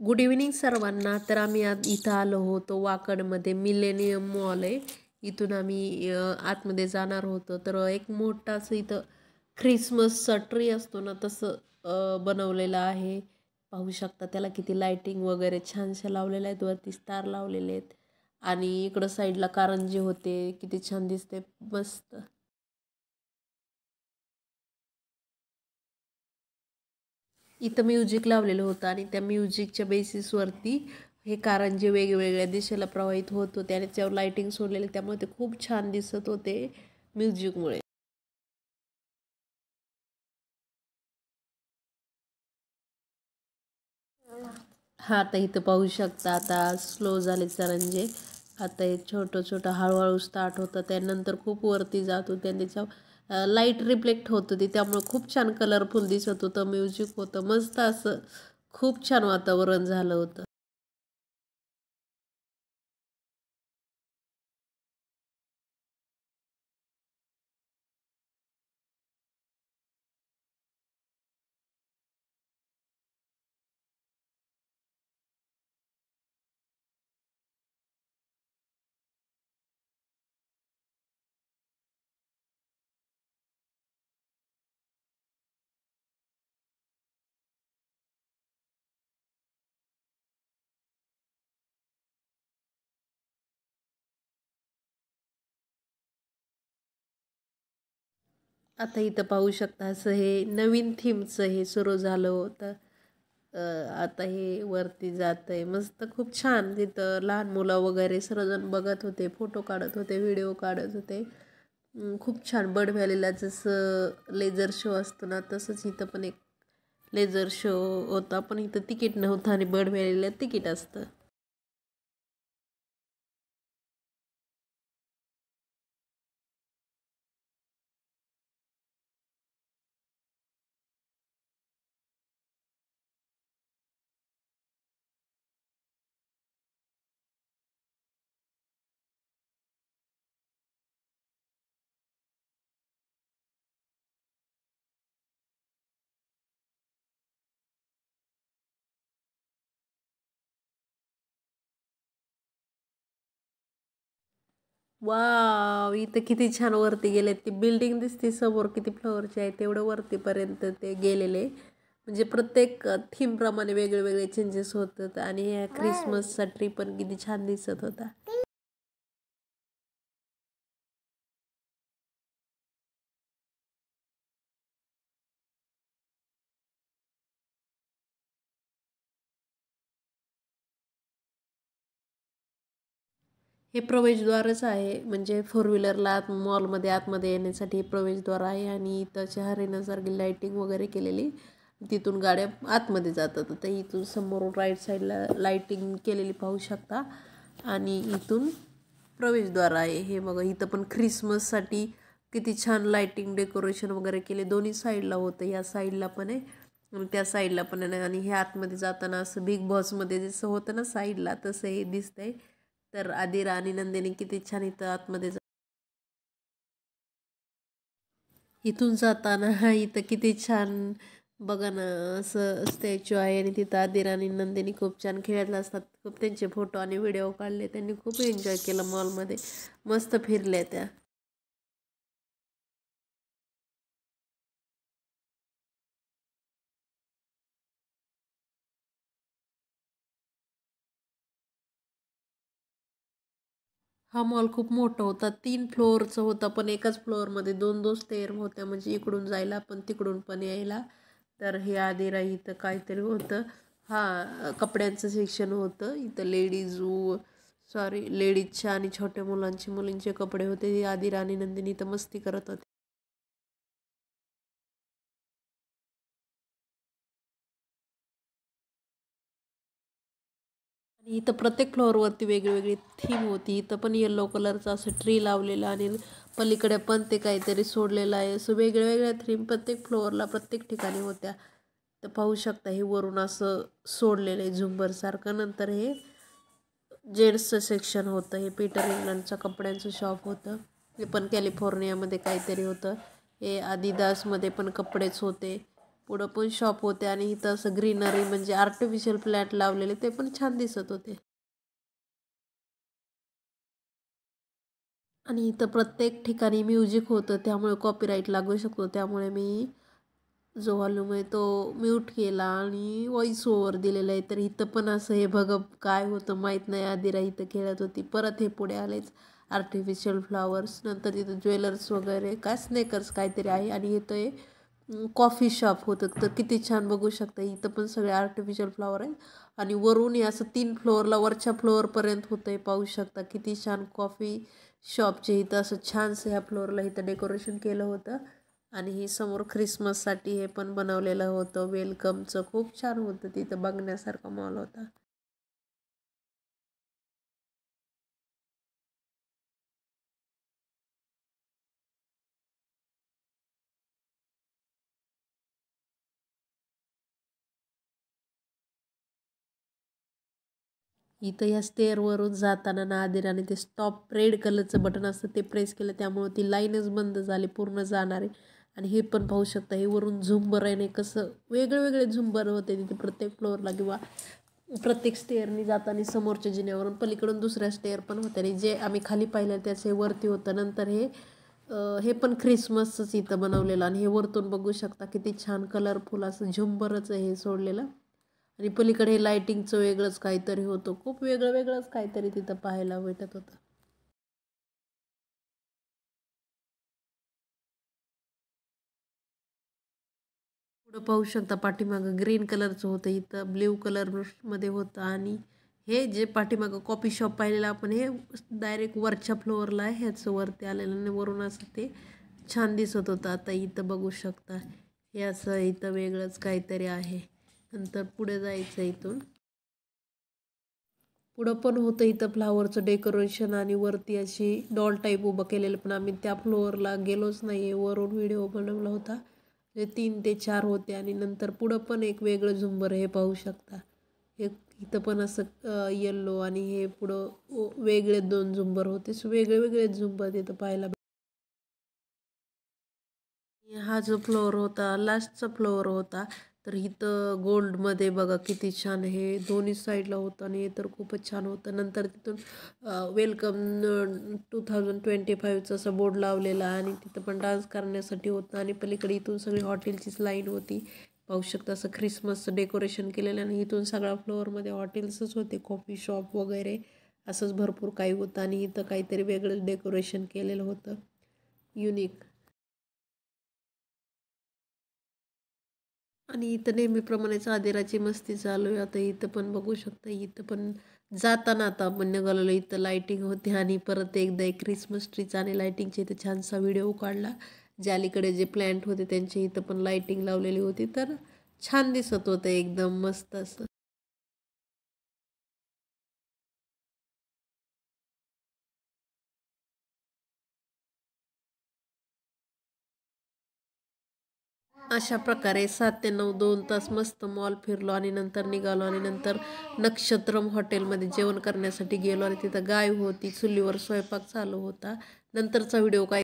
Good evening सर्वांना. तर आम्ही आज इथं आलो होतो वाकडमध्ये. मिलेनियम मॉल आहे. इथून आम्ही आतमध्ये जाणार होतो. तर एक मोठा असं इथं ख्रिसमसचा ट्री असतो ना तसं बनवलेलं आहे. पाहू शकता त्याला किती लाइटिंग वगैरे छानशा लावलेल्या आहेत. वरती स्टार लावलेले आहेत आणि इकडं साईडला कारंजे होते. किती छान दिसते, मस्त. इथं म्युझिक लावलेलं होतं आणि त्या म्युझिकच्या बेसिसवरती हे कारंजे वेगवेगळ्या दिशेला प्रवाहित होत होते आणि त्याच्यावर लाइटिंग सोडलेले, त्यामुळे ते खूप छान दिसत होते म्युझिकमुळे. हा, आता इथं पाहू शकता आता स्लो झाले कारंजे. आता हे छोटं छोटं हळूहळू स्टार्ट होतं, त्यानंतर खूप वरती जात होते आणि त्याच्या लाईट रिफ्लेक्ट होत होती, त्यामुळे खूप छान कलरफुल दिसत होतं. म्युझिक होतं मस्त, असं खूप छान वातावरण झालं होतं. आता इथं पाहू शकता असं हे नवीन थीमचं हे सुरू झालं होतं. आता हे वरती जात आहे मस्त, खूप छान. तिथं लहान मुलं वगैरे सर्वजण बघत होते, फोटो काढत होते, व्हिडिओ काढत होते. खूप छान. बर्ड व्हॅलीला जसं लेझर शो असतो ना तसंच इथं पण एक लेझर शो होता, पण इथं तिकीट नव्हतं आणि बर्ड व्हॅलीला तिकीट असतं. वाव, इथं किती छान वरती गेले. ती बिल्डिंग दिसते समोर, किती फ्लोअरची आहे तेवढं वरतीपर्यंत ते गेलेले. म्हणजे प्रत्येक थीमप्रमाणे वेगळे वेगळे चेंजेस होतात आणि ह्या ख्रिसमसचा ट्री पण किती छान दिसत होता. हे प्रवेशद्वारच आहे, म्हणजे फोर व्हीलरला आत मॉलमध्ये आतमध्ये येण्यासाठी हे प्रवेशद्वार आहे आणि इथं शहरीण्यासारखी लाइटिंग वगैरे केलेली. तिथून गाड्या आतमध्ये जातात. तर इथून समोरून राईट साईडला लाइटिंग केलेली पाहू शकता आणि इथून प्रवेशद्वार आहे. हे बघा, इथं पण ख्रिसमससाठी किती छान लाइटिंग डेकोरेशन वगैरे केले. दोन्ही साईडला होतं, या साईडला पण आहे आणि त्या साईडला पण आहे. आणि हे आतमध्ये जाताना असं बिग बॉसमध्ये जसं होतं ना साईडला, तसं हे दिसतंय. तर आदिरा आणि नंदिनी किती छान इथं आतमध्ये इथून जाताना इथं किती छान बघा ना, असं स्टॅच्यू आहे आणि तिथं आदिरा आणि नंदिनी खूप छान खेळत असतात. खूप त्यांचे फोटो आणि व्हिडिओ काढले, त्यांनी खूप एन्जॉय केलं मॉलमध्ये, मस्त फिरल्या त्या. हा मॉल खूप मोठा होता, 3 फ्लोअरचा होता, पण एकाच फ्लोअरमध्ये दोन दोन स्टेअर होत्या, म्हणजे इकडून जायला पण तिकडून पण यायला. तर हे आदिरा इथं काहीतरी होतं. हा, कपड्यांचं सेक्शन होतं इथं. लेडीजच्या आणि छोट्या मुलांचे मुलींचे कपडे होते. आदिरा आणि नंदिनी इथं मस्ती करत होते. आणि इथं प्रत्येक फ्लोअरवरती वेगळी थीम होती. इथं पण येलो कलरचं असं ट्री लावलेलं आणि पलीकडे पण ते काहीतरी सोडलेलं आहे. असं वेगळ्या वेगळ्या थीम प्रत्येक फ्लोअरला प्रत्येक ठिकाणी होत्या. तर पाहू शकता हे वरून असं सोडलेलं आहे झुंबरसारखं. नंतर हे जेंट्सचं सेक्शन होतं. हे पीटर इंग्लंडचं कपड्यांचं शॉप होतं. हे पण कॅलिफोर्नियामध्ये काहीतरी होतं. हे आदिदासमध्ये पण कपडेच होते. पुढं पण शॉप होते आणि इथं असं ग्रीनरी म्हणजे आर्टिफिशियल प्लॅन्ट लावलेले ते पण छान दिसत होते. आणि इथं प्रत्येक ठिकाणी म्युझिक होतं त्यामुळे कॉपीराईट लागू शकतो. त्यामुळे मी जो व्हॉल्यूम आहे तो म्यूट केला आणि व्हॉइस ओव्हर दिलेला आहे. तर इथं पण असं हे बघा काय होतं माहीत नाही. आदिरा इथं खेळत होती. परत हे पुढे आलेच आर्टिफिशियल फ्लॉवर्स. नंतर इथं ज्वेलर्स वगैरे काय स्नेकर्स काहीतरी आहे आणि इथं हे कॉफी शॉप होतं. तर किती छान बघू शकता. इथं पण सगळे आर्टिफिशियल फ्लॉवर आहेत आणि वरून हे असं 3 फ्लोअरला वरच्या फ्लोअरपर्यंत होतं आहे. पाहू शकता किती छान कॉफी शॉपचे इथं असं छानसं ह्या फ्लोअरला इथं डेकोरेशन केलं होतं. आणि ही समोर ख्रिसमससाठी हे पण बनवलेलं होतं वेलकमचं. खूप छान होतं तिथं बघण्यासारखा मॉल होता. इथं या स्टेअरवरून जाताना ना आदिराने ते स्टॉप रेड कलरचं बटन असतं ते प्रेस केलं त्यामुळे ती लाईनच बंद झाली पूर्ण जाणारी. आणि हे पण पाहू शकता हे वरून झुंबर आहे कसं वेगळे वेगळे झुंबर होते तिथे प्रत्येक फ्लोअरला किंवा प्रत्येक स्टेअरनी जाताना समोरच्या जिन्यावरून पलीकडून दुसऱ्या स्टेअर पण होत्या आणि जे आम्ही खाली पाहिलं त्याचे वरती होतं. नंतर हे पण ख्रिसमसचंच इथं बनवलेलं आणि हे वरतून बघू शकता किती छान कलरफुल असं झुंबरच आहे हे सोडलेलं. आणि पलीकडे हे लाइटिंगचं वेगळंच काहीतरी होतं. खूप वेगळं वेगळंच काहीतरी तिथं पाहायला भेटत होतं. पुढं पाहू शकता पाठीमागं ग्रीन कलरचं होतं इथं ब्ल्यू कलरमध्ये होतं आणि हे जे पाठीमागं कॉफी शॉप पाहिलेलं आपण हे डायरेक्ट वरच्या फ्लोअरला आहे ह्याचं वरती आलेलं आणि वरून असं ते छान दिसत होतं. आता इथं बघू शकता हे असं इथं वेगळंच काहीतरी आहे. नंतर पुढे जायचं इथून. पुढं पण होतं इथं फ्लावरचं डेकोरेशन आणि वरती अशी डॉल टाईप उभं केलेलं पण आम्ही त्या फ्लोअरला गेलोच नाही आहे. वरून व्हिडिओ बनवला होता. जे 3 ते 4 होते आणि नंतर पुढं पण एक वेगळं झुंबर हे पाहू शकता. एक इथं पण असं येल्लो आणि हे पुढं वेगळे 2 झुंबर होते. वेगळे वेगळे झुंबर तिथं पाहायला हा जो फ्लोअर होता लास्टचा फ्लोअर होता. तर इथं गोल्डमध्ये बघा किती छान हे दोन्ही साईडला होतं आणि हे तर खूपच छान होतं. नंतर तिथून वेलकम 2025चं असं बोर्ड लावलेला आणि तिथं पण डान्स करण्यासाठी होतं आणि पलीकडे इथून सगळी हॉटेलचीच लाईन होती. पाहू शकता असं ख्रिसमसचं डेकोरेशन केलेलं आणि इथून सगळ्या फ्लोअरमध्ये हॉटेल्सच होते कॉफी शॉप वगैरे असंच भरपूर काही होतं आणि इथं काहीतरी वेगळंच डेकोरेशन केलेलं होतं युनिक. आणि इथं नेहमीप्रमाणेच आदिराची मस्ती चालू आहे. आता इथं पण बघू शकता इथं पण जाताना आता आपण निघालेलो इथं लाईटिंग होती आणि परत एकदा एक क्रिसमस ट्रीचा आणि लाईटिंगचे इथं छानसा व्हिडिओ काढला. जे अलीकडे जे प्लॅन्ट होते त्यांचे इथं पण लाईटिंग लावलेली होती. तर छान दिसत होतं एकदम मस्त असं. अशा प्रकारे 7 ते 9 2 तास मस्त मॉल फिरलो आणि नंतर निघालो आणि नंतर नक्षत्रम हॉटेलमध्ये जेवण करण्यासाठी गेलो आणि तिथं गाय होती चुलीवर स्वयंपाक चालू होता. नंतरचा व्हिडिओ काय